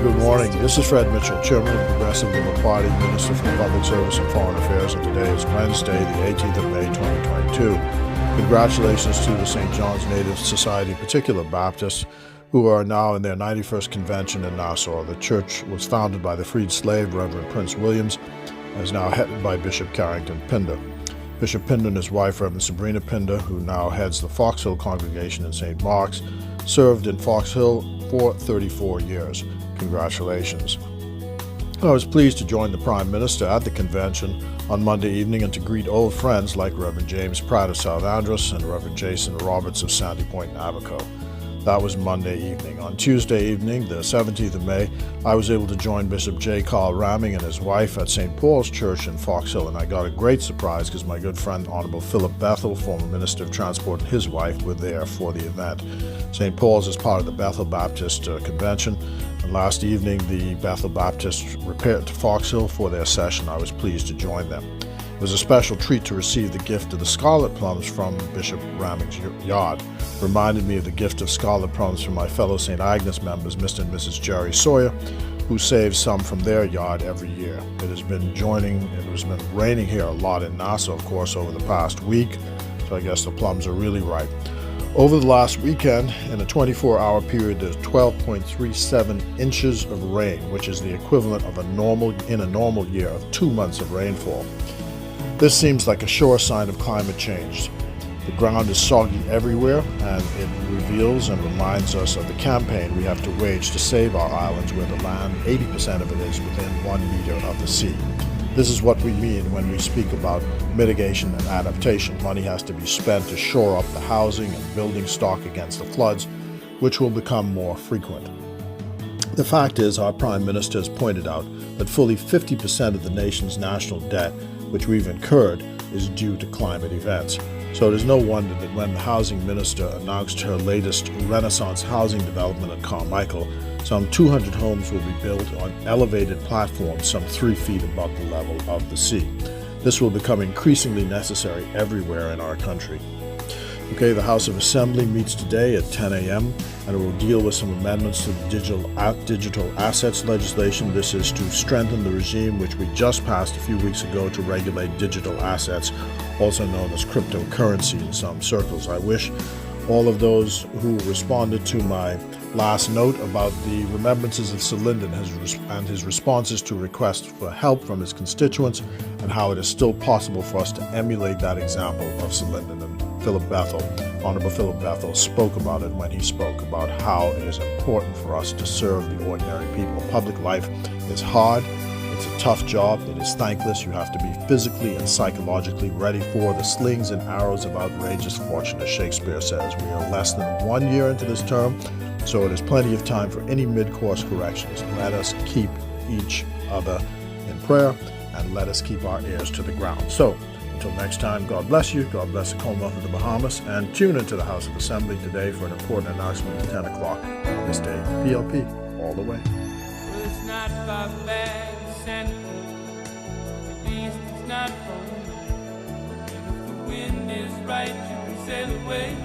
Good morning. This is Fred Mitchell, Chairman of the Progressive Liberal Party, Minister for Public Service and Foreign Affairs, and today is Wednesday, the 18th of May, 2022. Congratulations to the St. John's Native Society Particular Baptists, who are now in their 91st convention in Nassau. The church was founded by the freed slave Reverend Prince Williams and is now headed by Bishop Carrington Pinder. Bishop Pinder and his wife, Reverend Sabrina Pinder, who now heads the Fox Hill congregation in St. Mark's, served in Fox Hill for 34 years. Congratulations. I was pleased to join the Prime Minister at the convention on Monday evening and to greet old friends like Reverend James Pratt of South Andros and Reverend Jason Roberts of Sandy Point, Abaco. That was Monday evening. On Tuesday evening, the 17th of May, I was able to join Bishop J. Carl Ramming and his wife at St. Paul's Church in Fox Hill, and I got a great surprise because my good friend Hon Philip Bethel, former Minister of Transport, and his wife were there for the event. St. Paul's is part of the Bethel Baptist Convention, and last evening the Bethel Baptists repaired to Fox Hill for their session. I was pleased to join them. It was a special treat to receive the gift of the scarlet plums from Bishop Ramming's yard. It reminded me of the gift of scarlet plums from my fellow St. Agnes members, Mr. and Mrs. Jerry Sawyer, who save some from their yard every year. It has been raining here a lot in Nassau, of course, over the past week, so I guess the plums are really ripe. Over the last weekend, in a 24-hour period, there's 12.37 inches of rain, which is the equivalent of in a normal year of 2 months of rainfall. This seems like a sure sign of climate change. The ground is soggy everywhere, and it reveals and reminds us of the campaign we have to wage to save our islands where the land, 80% of it is within 1 meter of the sea. This is what we mean when we speak about mitigation and adaptation. Money has to be spent to shore up the housing and building stock against the floods, which will become more frequent. The fact is, our Prime Minister has pointed out that fully 50% of the nation's national debt, which we've incurred, is due to climate events. So it is no wonder that when the Housing Minister announced her latest Renaissance housing development at Carmichael, some 200 homes will be built on elevated platforms some 3 feet above the level of the sea. This will become increasingly necessary everywhere in our country. Okay, the House of Assembly meets today at 10 a.m. and it will deal with some amendments to the digital assets legislation. This is to strengthen the regime which we just passed a few weeks ago to regulate digital assets, also known as cryptocurrency in some circles. I wish all of those who responded to my last note about the remembrances of Sir Lyndon and his responses to requests for help from his constituents, and how it is still possible for us to emulate that example of Sir Lyndon. And Philip Bethel, Honorable Philip Bethel, spoke about it when he spoke about how it is important for us to serve the ordinary people. Public life is hard. It's a tough job. It is thankless. You have to be physically and psychologically ready for the slings and arrows of outrageous fortune, as Shakespeare says. We are less than 1 year into this term, so it is plenty of time for any mid-course corrections. Let us keep each other in prayer, and let us keep our ears to the ground. So, until next time, God bless you, God bless the Commonwealth of the Bahamas, and tune into the House of Assembly today for an important announcement at 10 o'clock on this day. PLP, all the way. Well, it's not barbaric, the east is not home. And if the wind is right, you can sail away.